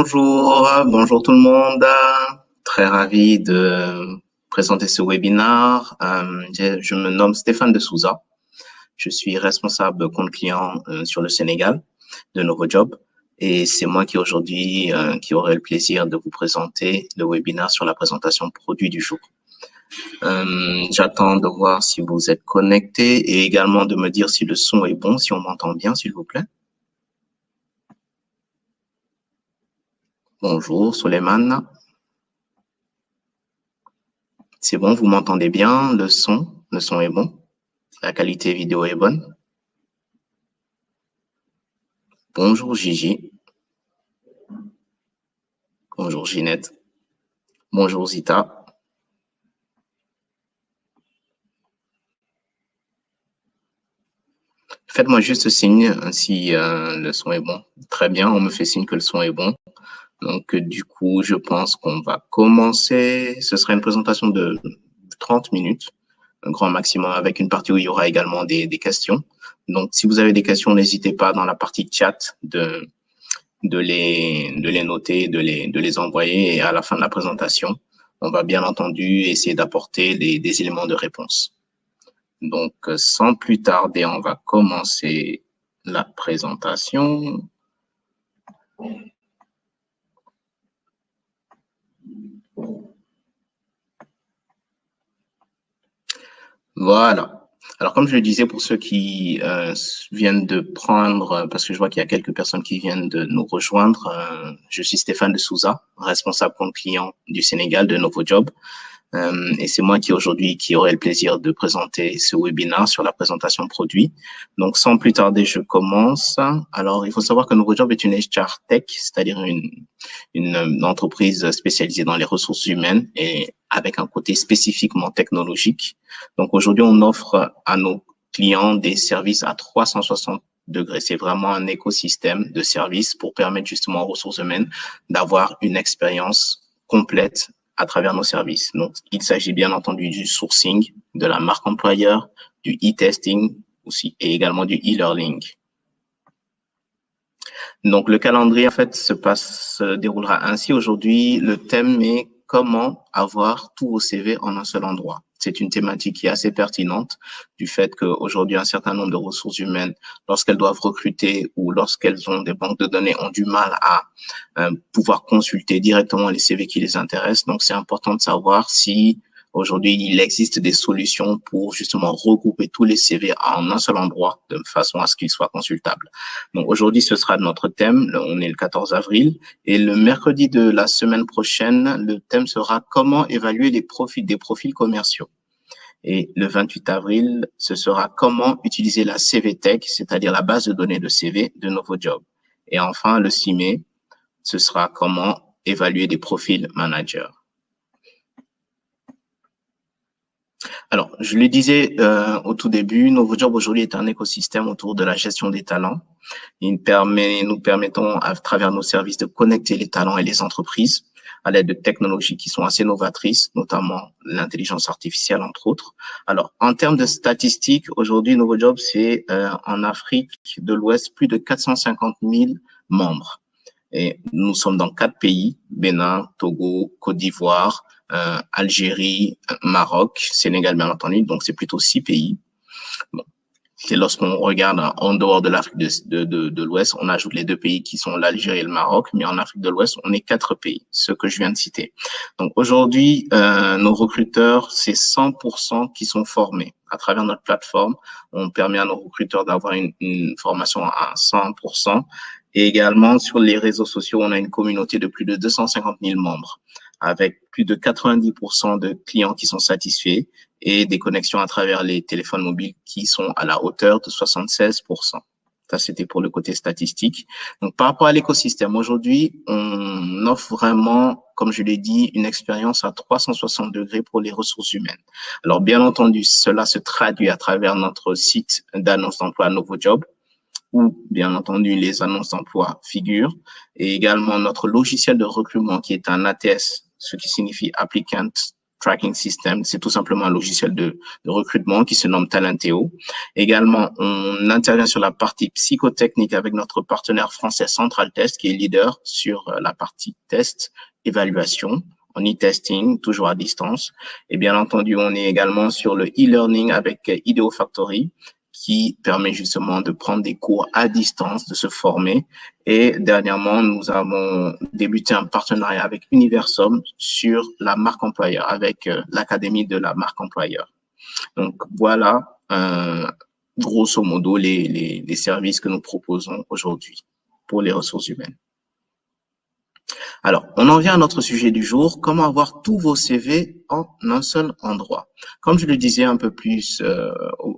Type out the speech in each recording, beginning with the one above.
Bonjour tout le monde. Très ravi de présenter ce webinaire. Je me nomme Stéphane de Souza. Je suis responsable compte client sur le Sénégal de NovoJob et c'est moi qui aujourd'hui qui aurai le plaisir de vous présenter le webinaire sur la présentation produit du jour. J'attends de voir si vous êtes connectés et également de me dire si le son est bon, si on m'entend bien, s'il vous plaît. Bonjour, Soleiman. C'est bon, vous m'entendez bien, le son est bon, la qualité vidéo est bonne. Bonjour Gigi. Bonjour Ginette. Bonjour Zita. Faites-moi juste signe si le son est bon. Très bien, on me fait signe que le son est bon. Donc, du coup, je pense qu'on va commencer. Ce sera une présentation de 30 minutes, un grand maximum, avec une partie où il y aura également des questions. Donc, si vous avez des questions, n'hésitez pas dans la partie chat de les noter, de les envoyer, et à la fin de la présentation, on va bien entendu essayer d'apporter des éléments de réponse. Donc, sans plus tarder, on va commencer la présentation. Voilà. Alors, comme je le disais, pour ceux qui viennent de prendre, parce que je vois qu'il y a quelques personnes qui viennent de nous rejoindre, je suis Stéphane de Souza, responsable compte client du Sénégal de NovoJob. Et c'est moi qui aujourd'hui qui aurai le plaisir de présenter ce webinaire sur la présentation produit. Donc, sans plus tarder, je commence. Alors, il faut savoir que NovoJob est une HR Tech, c'est-à-dire une entreprise spécialisée dans les ressources humaines et avec un côté spécifiquement technologique. Donc, aujourd'hui, on offre à nos clients des services à 360 degrés. C'est vraiment un écosystème de services pour permettre justement aux ressources humaines d'avoir une expérience complète à travers nos services. Donc, il s'agit bien entendu du sourcing, de la marque employeur, du e-testing aussi, et également du e-learning. Donc, le calendrier, en fait, se déroulera ainsi. Aujourd'hui, le thème est comment avoir tous vos CV en un seul endroit. C'est une thématique qui est assez pertinente du fait qu'aujourd'hui, un certain nombre de ressources humaines, lorsqu'elles doivent recruter ou lorsqu'elles ont des banques de données, ont du mal à pouvoir consulter directement les CV qui les intéressent. Donc, c'est important de savoir si aujourd'hui, il existe des solutions pour justement regrouper tous les CV en un seul endroit de façon à ce qu'ils soient consultables. Donc, aujourd'hui, ce sera notre thème. On est le 14 avril et le mercredi de la semaine prochaine, le thème sera comment évaluer des profils commerciaux. Et le 28 avril, ce sera comment utiliser la CV Tech, c'est-à-dire la base de données de CV de NovoJob. Et enfin, le 6 mai, ce sera comment évaluer des profils managers. Alors, je le disais au tout début, NovoJob aujourd'hui est un écosystème autour de la gestion des talents. Nous permettons à travers nos services de connecter les talents et les entreprises à l'aide de technologies qui sont assez novatrices, notamment l'intelligence artificielle, entre autres. Alors, en termes de statistiques, aujourd'hui, NovoJob, c'est en Afrique de l'Ouest plus de 450 000 membres. Et nous sommes dans 4 pays, Bénin, Togo, Côte d'Ivoire, Algérie, Maroc, Sénégal, bien entendu. Donc, c'est plutôt 6 pays. Bon. C'est lorsqu'on regarde en dehors de l'Afrique de l'Ouest, on ajoute les 2 pays qui sont l'Algérie et le Maroc, mais en Afrique de l'Ouest, on est 4 pays, ceux que je viens de citer. Donc aujourd'hui, nos recruteurs, c'est 100% qui sont formés. À travers notre plateforme, on permet à nos recruteurs d'avoir une formation à 100%. Et également, sur les réseaux sociaux, on a une communauté de plus de 250 000 membres, avec plus de 90% de clients qui sont satisfaits et des connexions à travers les téléphones mobiles qui sont à la hauteur de 76%. Ça, c'était pour le côté statistique. Donc, par rapport à l'écosystème, aujourd'hui, on offre vraiment, comme je l'ai dit, une expérience à 360 degrés pour les ressources humaines. Alors, bien entendu, cela se traduit à travers notre site d'annonce d'emploi NovoJob, où, bien entendu, les annonces d'emploi figurent, et également notre logiciel de recrutement qui est un ATS, ce qui signifie Applicant Tracking System, c'est tout simplement un logiciel de recrutement qui se nomme Talenteo. Également, on intervient sur la partie psychotechnique avec notre partenaire français Central Test, qui est leader sur la partie test, évaluation, en e-testing, toujours à distance. Et bien entendu, on est également sur le e-learning avec IDEO Factory, qui permet justement de prendre des cours à distance, de se former. Et dernièrement, nous avons débuté un partenariat avec Universum sur la marque employeur, avec l'Académie de la marque employeur. Donc voilà, grosso modo, les services que nous proposons aujourd'hui pour les ressources humaines. Alors, on en vient à notre sujet du jour, comment avoir tous vos CV en un seul endroit. Comme je le disais un peu plus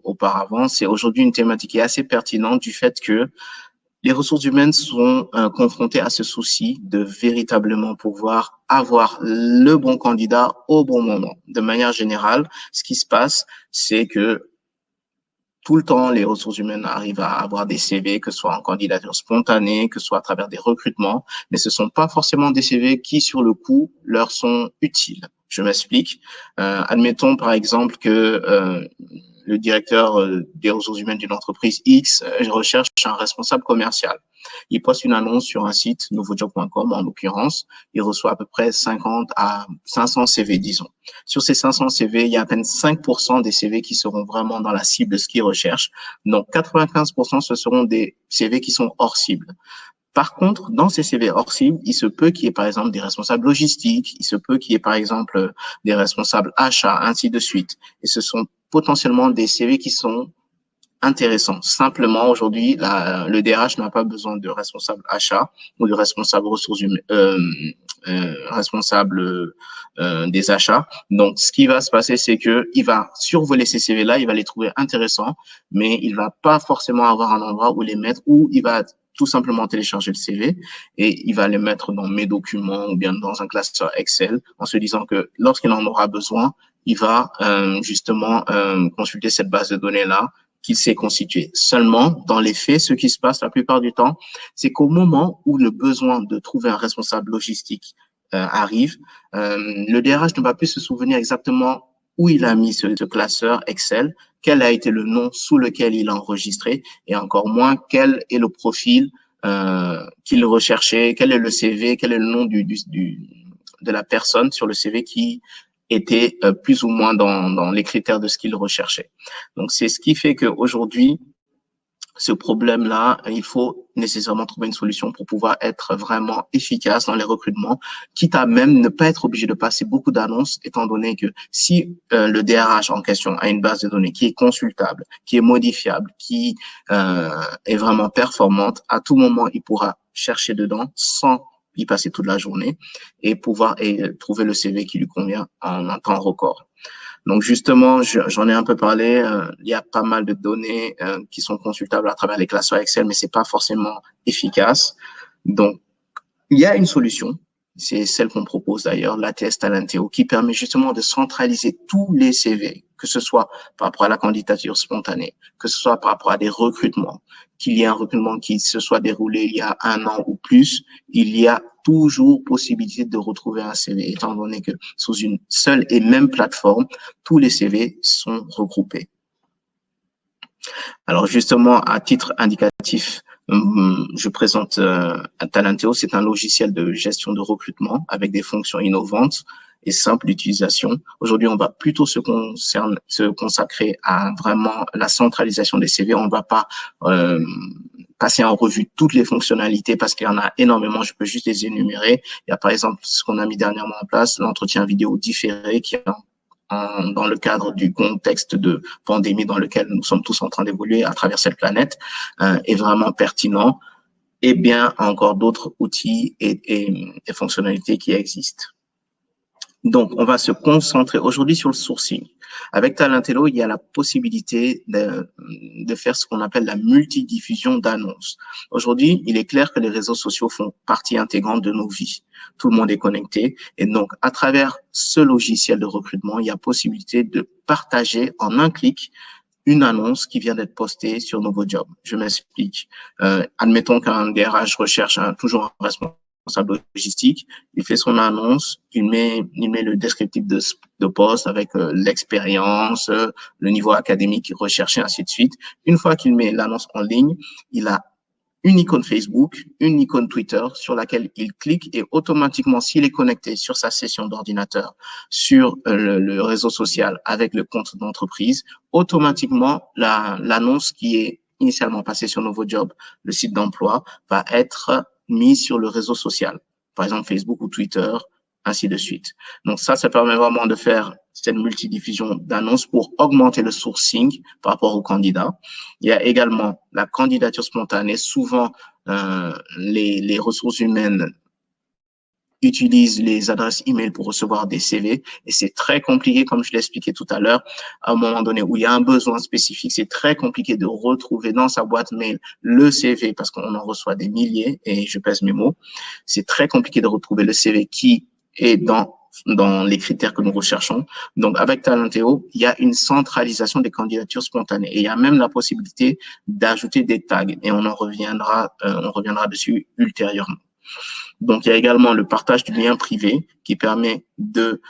auparavant, c'est aujourd'hui une thématique qui est assez pertinente du fait que les ressources humaines sont confrontées à ce souci de véritablement pouvoir avoir le bon candidat au bon moment. De manière générale, ce qui se passe, c'est que tout le temps, les ressources humaines arrivent à avoir des CV, que ce soit en candidature spontanée, que ce soit à travers des recrutements, mais ce sont pas forcément des CV qui, sur le coup, leur sont utiles. Je m'explique. Admettons, par exemple, que le directeur des ressources humaines d'une entreprise X recherche un responsable commercial. Il poste une annonce sur un site, nouveaujob.com en l'occurrence, il reçoit à peu près 50 à 500 CV, disons. Sur ces 500 CV, il y a à peine 5% des CV qui seront vraiment dans la cible de ce qu'il recherche. Donc 95%, ce seront des CV qui sont hors cible. Par contre, dans ces CV hors cible, il se peut qu'il y ait par exemple des responsables logistiques, il se peut qu'il y ait par exemple des responsables achats, ainsi de suite. Et ce sont potentiellement des CV qui sont intéressants. Simplement, aujourd'hui, le DRH n'a pas besoin de responsable achat ou de responsable ressources humaines, responsable des achats. Donc, ce qui va se passer, c'est que il va survoler ces CV-là, il va les trouver intéressants, mais il va pas forcément avoir un endroit où les mettre, où il va tout simplement télécharger le CV et il va les mettre dans mes documents ou bien dans un classeur Excel en se disant que lorsqu'il en aura besoin, il va justement consulter cette base de données-là qu'il s'est constituée. Seulement, dans les faits, ce qui se passe la plupart du temps, c'est qu'au moment où le besoin de trouver un responsable logistique arrive, le DRH ne va plus se souvenir exactement où il a mis ce classeur Excel, quel a été le nom sous lequel il a enregistré, et encore moins quel est le profil qu'il recherchait, quel est le CV, quel est le nom de la personne sur le CV qui était plus ou moins dans les critères de ce qu'il recherchait. Donc, c'est ce qui fait qu'aujourd'hui, ce problème-là, il faut nécessairement trouver une solution pour pouvoir être vraiment efficace dans les recrutements, quitte à même ne pas être obligé de passer beaucoup d'annonces, étant donné que si le DRH en question a une base de données qui est consultable, qui est modifiable, qui est vraiment performante, à tout moment, il pourra chercher dedans sans y passer toute la journée et pouvoir trouver le CV qui lui convient en un temps record. Donc justement, j'en ai un peu parlé, il y a pas mal de données qui sont consultables à travers les classeurs Excel, mais c'est pas forcément efficace. Donc, il y a une solution, c'est celle qu'on propose d'ailleurs, l'ATS Talenteo, qui permet justement de centraliser tous les CV, que ce soit par rapport à la candidature spontanée, que ce soit par rapport à des recrutements, qu'il y ait un recrutement qui se soit déroulé il y a 1 an ou plus, il y a toujours possibilité de retrouver un CV, étant donné que sous une seule et même plateforme, tous les CV sont regroupés. Alors justement, à titre indicatif, je présente Talenteo, c'est un logiciel de gestion de recrutement avec des fonctions innovantes et simples d'utilisation. Aujourd'hui, on va plutôt se consacrer à vraiment la centralisation des CV. On ne va pas passer en revue toutes les fonctionnalités parce qu'il y en a énormément. Je peux juste les énumérer. Il y a par exemple ce qu'on a mis dernièrement en place, l'entretien vidéo différé qui est dans le cadre du contexte de pandémie dans lequel nous sommes tous en train d'évoluer à travers cette planète, est vraiment pertinent, et bien encore d'autres outils et fonctionnalités qui existent. Donc, on va se concentrer aujourd'hui sur le sourcing. Avec Talenteo, il y a la possibilité de faire ce qu'on appelle la multidiffusion d'annonces. Aujourd'hui, il est clair que les réseaux sociaux font partie intégrante de nos vies. Tout le monde est connecté. Et donc, à travers ce logiciel de recrutement, il y a possibilité de partager en un clic une annonce qui vient d'être postée sur NovoJob. Je m'explique. Admettons qu'un DRH recherche toujours un responsable responsable logistique, il fait son annonce, il met le descriptif de poste avec l'expérience, le niveau académique recherché, ainsi de suite. Une fois qu'il met l'annonce en ligne, il a une icône Facebook, une icône Twitter sur laquelle il clique et automatiquement, s'il est connecté sur sa session d'ordinateur, sur le réseau social avec le compte d'entreprise, automatiquement, l'annonce qui est initialement passée sur NovoJob, le site d'emploi, va être mise sur le réseau social, par exemple Facebook ou Twitter, ainsi de suite. Donc ça permet vraiment de faire cette multidiffusion d'annonces pour augmenter le sourcing par rapport aux candidats. Il y a également la candidature spontanée. Souvent, les ressources humaines utilisent les adresses email pour recevoir des CV et c'est très compliqué, comme je l'ai expliqué tout à l'heure, à un moment donné où il y a un besoin spécifique, c'est très compliqué de retrouver dans sa boîte mail le CV parce qu'on en reçoit des milliers et je pèse mes mots. C'est très compliqué de retrouver le CV qui est dans les critères que nous recherchons. Donc, avec Talenteo, il y a une centralisation des candidatures spontanées et il y a même la possibilité d'ajouter des tags et on reviendra dessus ultérieurement. Donc, il y a également le partage du lien privé qui permet de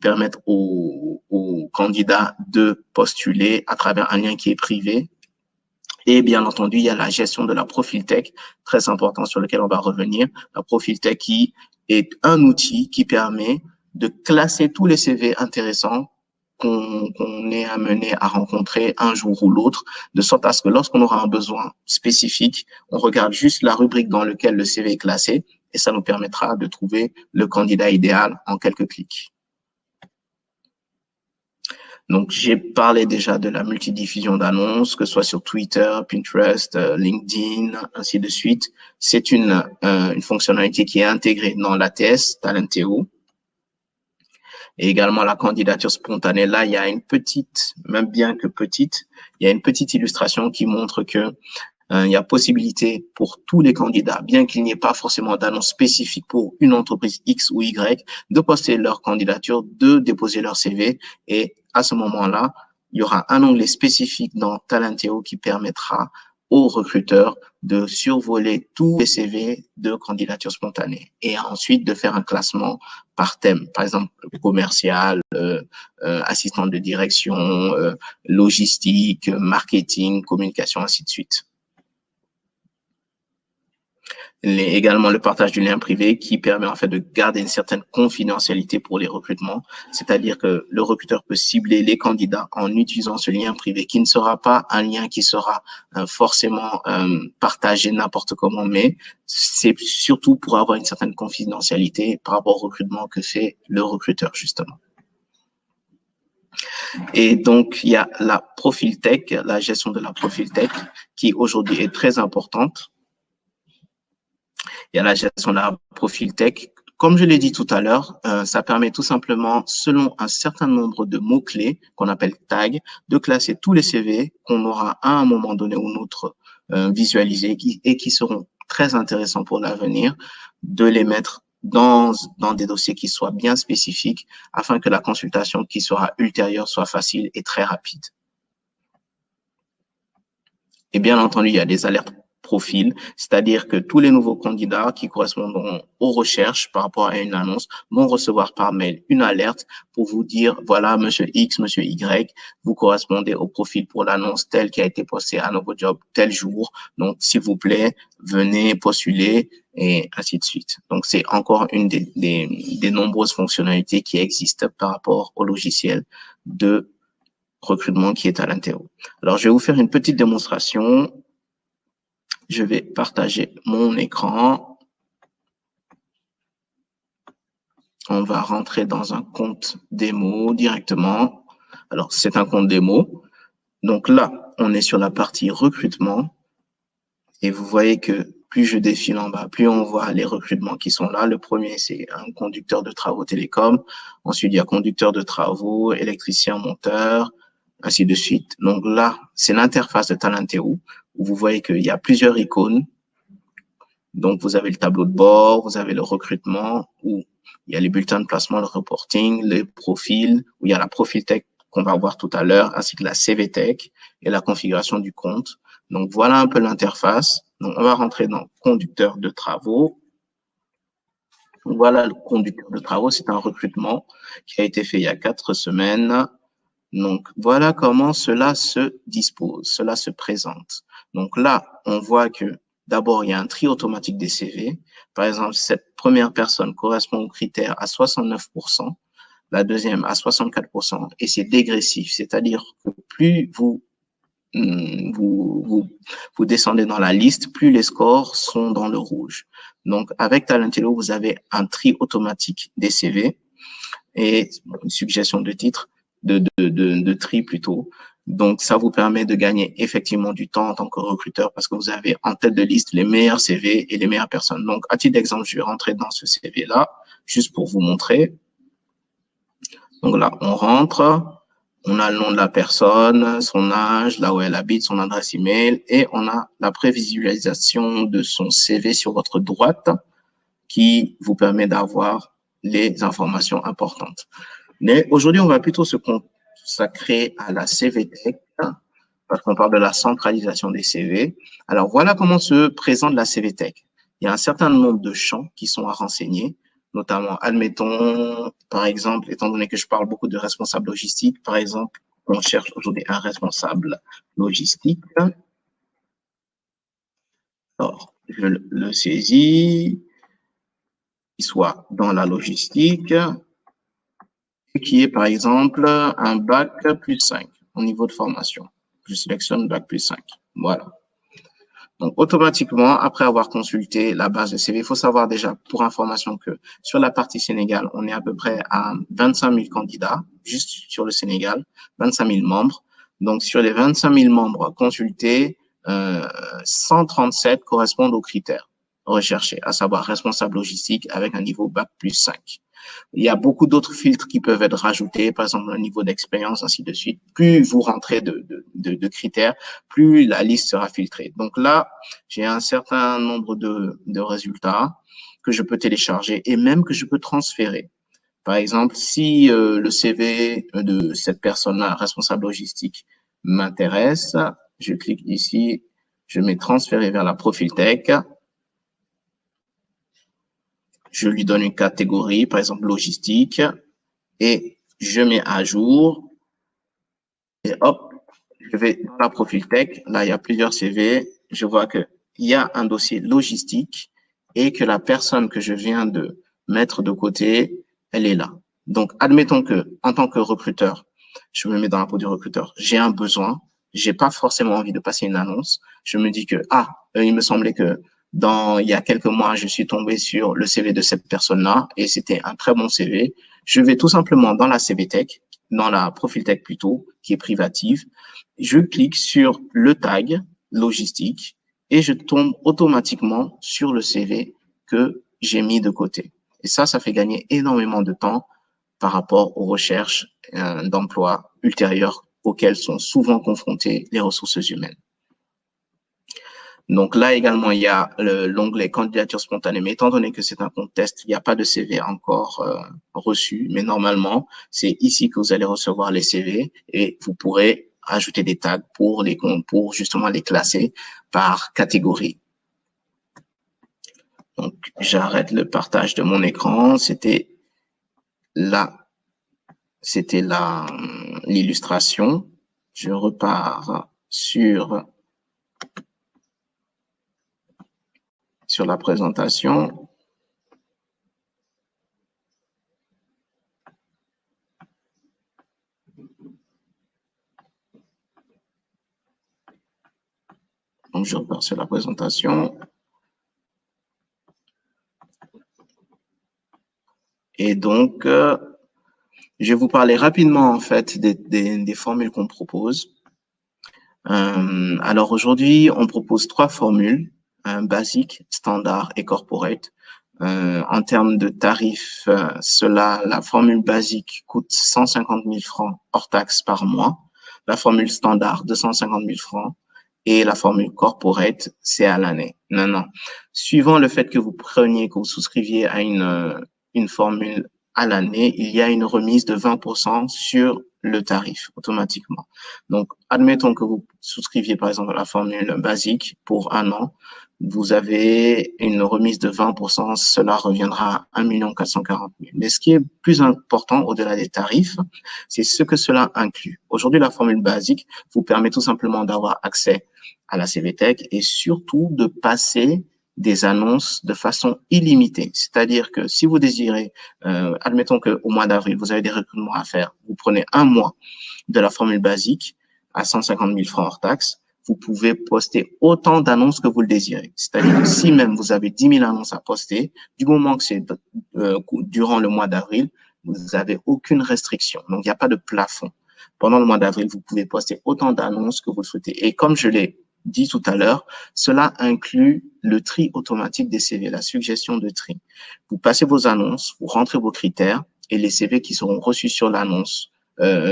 permettre aux candidats de postuler à travers un lien qui est privé. Et bien entendu, il y a la gestion de la profil tech, très important sur lequel on va revenir. La profil tech qui est un outil qui permet de classer tous les CV intéressants qu'on est amené à rencontrer un jour ou l'autre, de sorte à ce que lorsqu'on aura un besoin spécifique, on regarde juste la rubrique dans laquelle le CV est classé et ça nous permettra de trouver le candidat idéal en quelques clics. Donc, j'ai parlé déjà de la multidiffusion d'annonces, que ce soit sur Twitter, Pinterest, LinkedIn, ainsi de suite. C'est une fonctionnalité qui est intégrée dans l'ATS, Talenteo. Et également la candidature spontanée. Là, il y a une petite, même bien que petite, il y a une petite illustration qui montre que il y a possibilité pour tous les candidats, bien qu'il n'y ait pas forcément d'annonce spécifique pour une entreprise X ou Y, de poster leur candidature, de déposer leur CV. Et à ce moment-là, il y aura un onglet spécifique dans Talenteo qui permettra aux recruteurs de survoler tous les CV de candidature spontanée et ensuite de faire un classement par thème, par exemple commercial, assistant de direction, logistique, marketing, communication, ainsi de suite. Également le partage du lien privé qui permet en fait de garder une certaine confidentialité pour les recrutements, c'est-à-dire que le recruteur peut cibler les candidats en utilisant ce lien privé qui ne sera pas un lien qui sera forcément partagé n'importe comment, mais c'est surtout pour avoir une certaine confidentialité par rapport au recrutement que fait le recruteur justement. Et donc, il y a la profil tech, la gestion de la profil tech qui aujourd'hui est très importante. Il y a la gestion de la profil tech. Comme je l'ai dit tout à l'heure, ça permet tout simplement, selon un certain nombre de mots-clés qu'on appelle tags, de classer tous les CV qu'on aura à un moment donné ou l'autre visualisés et qui seront très intéressants pour l'avenir, de les mettre dans des dossiers qui soient bien spécifiques afin que la consultation qui sera ultérieure soit facile et très rapide. Et bien entendu, il y a des alertes profil, c'est-à-dire que tous les nouveaux candidats qui correspondront aux recherches par rapport à une annonce vont recevoir par mail une alerte pour vous dire, voilà, monsieur X, monsieur Y, vous correspondez au profil pour l'annonce telle qui a été postée à NovoJob tel jour. Donc, s'il vous plaît, venez postuler et ainsi de suite. Donc, c'est encore une des nombreuses fonctionnalités qui existent par rapport au logiciel de recrutement qui est Talenteo. Alors, je vais vous faire une petite démonstration. Je vais partager mon écran. On va rentrer dans un compte démo directement. Alors, c'est un compte démo. Donc là, on est sur la partie recrutement. Et vous voyez que plus je défile en bas, plus on voit les recrutements qui sont là. Le premier, c'est un conducteur de travaux télécom. Ensuite, il y a conducteur de travaux, électricien, monteur, ainsi de suite. Donc là, c'est l'interface de Talenteo où vous voyez qu'il y a plusieurs icônes. Donc, vous avez le tableau de bord, vous avez le recrutement, où il y a les bulletins de placement, le reporting, les profils, où il y a la profil tech qu'on va voir tout à l'heure, ainsi que la CV tech et la configuration du compte. Donc, voilà un peu l'interface. Donc, on va rentrer dans conducteur de travaux. Donc, voilà le conducteur de travaux. C'est un recrutement qui a été fait il y a 4 semaines. Donc, voilà comment cela se dispose, cela se présente. Donc là, on voit que d'abord, il y a un tri automatique des CV. Par exemple, cette première personne correspond aux critères à 69%, la deuxième à 64%, et c'est dégressif, c'est-à-dire que plus vous descendez dans la liste, plus les scores sont dans le rouge. Donc, avec Talentello, vous avez un tri automatique des CV et une suggestion de titre, de tri plutôt. Donc, ça vous permet de gagner effectivement du temps en tant que recruteur parce que vous avez en tête de liste les meilleurs CV et les meilleures personnes. Donc, à titre d'exemple, je vais rentrer dans ce CV-là, juste pour vous montrer. Donc là, on rentre, on a le nom de la personne, son âge, là où elle habite, son adresse email, et on a la prévisualisation de son CV sur votre droite qui vous permet d'avoir les informations importantes. Mais aujourd'hui, on va plutôt se consacrer à la CV Tech parce qu'on parle de la centralisation des CV. Alors, voilà comment se présente la CV Tech. Il y a un certain nombre de champs qui sont à renseigner, notamment, admettons, par exemple, étant donné que je parle beaucoup de responsables logistiques, par exemple, on cherche aujourd'hui un responsable logistique. Alors, je le saisis, qu'il soit dans la logistique, qui est par exemple un bac plus 5 au niveau de formation. Je sélectionne bac plus 5. Voilà. Donc, automatiquement, après avoir consulté la base de CV, il faut savoir déjà, pour information, que sur la partie Sénégal, on est à peu près à 25 000 candidats, juste sur le Sénégal, 25 000 membres. Donc, sur les 25 000 membres consultés, 137 correspondent aux critères recherchés, à savoir responsable logistique avec un niveau bac plus 5. Il y a beaucoup d'autres filtres qui peuvent être rajoutés, par exemple un niveau d'expérience, ainsi de suite. Plus vous rentrez de critères, plus la liste sera filtrée. Donc là, j'ai un certain nombre de résultats que je peux télécharger et même que je peux transférer. Par exemple, si le CV de cette personne-là, responsable logistique, m'intéresse, je clique ici, je mets transférer vers la profil tech. Je lui donne une catégorie, par exemple logistique, et je mets à jour. Et hop, je vais dans la profil tech. Là, il y a plusieurs CV. Je vois qu'il y a un dossier logistique et que la personne que je viens de mettre de côté, elle est là. Donc, admettons que, en tant que recruteur, je me mets dans la peau du recruteur, j'ai un besoin, j'ai pas forcément envie de passer une annonce. Je me dis que, il me semblait que il y a quelques mois, je suis tombé sur le CV de cette personne-là et c'était un très bon CV. Je vais tout simplement dans la CV Tech, dans la profil Tech plutôt, qui est privative. Je clique sur le tag logistique et je tombe automatiquement sur le CV que j'ai mis de côté. Et ça fait gagner énormément de temps par rapport aux recherches d'emploi ultérieures auxquelles sont souvent confrontées les ressources humaines. Donc là également, il y a l'onglet candidature spontanée, mais étant donné que c'est un contest, il n'y a pas de CV encore reçu, mais normalement, c'est ici que vous allez recevoir les CV et vous pourrez ajouter des tags pour justement les classer par catégorie. Donc, j'arrête le partage de mon écran. C'était l'illustration. Je repars sur la présentation. Donc, je repars sur la présentation. Et donc, je vais vous parler rapidement, en fait, des formules qu'on propose. Alors, aujourd'hui, on propose 3 formules, basique, standard et corporate. En termes de tarifs, la formule basique coûte 150 000 francs hors taxe par mois. La formule standard, 250 000 francs. Et la formule corporate, c'est à l'année. Non. Suivant le fait que vous souscriviez à une formule à l'année, il y a une remise de 20% sur le tarif automatiquement. Donc, admettons que vous souscriviez par exemple à la formule basique pour 1 an. Vous avez une remise de 20%, cela reviendra à 1 440 000. Mais ce qui est plus important au-delà des tarifs, c'est ce que cela inclut. Aujourd'hui, la formule basique vous permet tout simplement d'avoir accès à la CVTech et surtout de passer des annonces de façon illimitée. C'est-à-dire que si vous désirez, admettons qu'au mois d'avril, vous avez des recrutements à faire, vous prenez 1 mois de la formule basique à 150 000 francs hors taxe, vous pouvez poster autant d'annonces que vous le désirez. C'est-à-dire que si même vous avez 10 000 annonces à poster, du moment que c'est durant le mois d'avril, vous n'avez aucune restriction. Donc, il n'y a pas de plafond. Pendant le mois d'avril, vous pouvez poster autant d'annonces que vous le souhaitez. Et comme je l'ai dit tout à l'heure, cela inclut le tri automatique des CV, la suggestion de tri. Vous passez vos annonces, vous rentrez vos critères et les CV qui seront reçus sur l'annonce,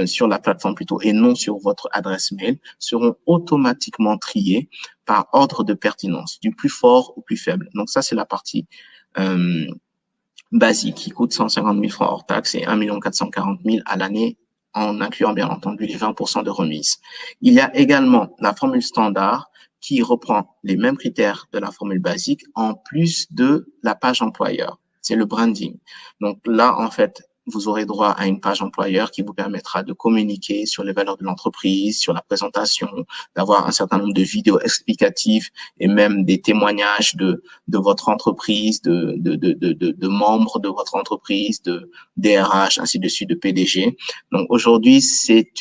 sur la plateforme plutôt, et non sur votre adresse mail, seront automatiquement triés par ordre de pertinence, du plus fort au plus faible. Donc ça, c'est la partie basique qui coûte 150 000 francs hors taxe et 1 440 000 à l'année, en incluant bien entendu les 20% de remise. Il y a également la formule standard qui reprend les mêmes critères de la formule basique en plus de la page employeur. C'est le branding. Donc là, en fait, vous aurez droit à une page employeur qui vous permettra de communiquer sur les valeurs de l'entreprise, sur la présentation, d'avoir un certain nombre de vidéos explicatives et même des témoignages de votre entreprise, de membres de votre entreprise, de DRH, ainsi de suite, de PDG. Donc aujourd'hui, c'est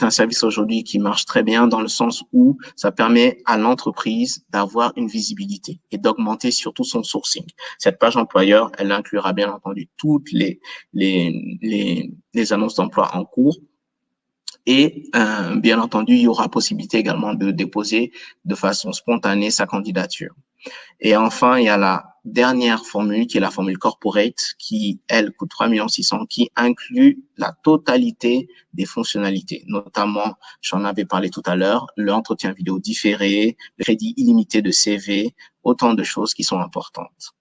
un service aujourd'hui qui marche très bien dans le sens où ça permet à l'entreprise d'avoir une visibilité et d'augmenter surtout son sourcing. Cette page employeur, elle inclura bien entendu toutes les annonces d'emploi en cours. Et bien entendu, il y aura possibilité également de déposer de façon spontanée sa candidature. Et enfin, il y a la dernière formule qui est la formule corporate qui, elle, coûte 3 600 000, qui inclut la totalité des fonctionnalités. Notamment, j'en avais parlé tout à l'heure, l'entretien vidéo différé, le crédit illimité de CV, autant de choses qui sont importantes.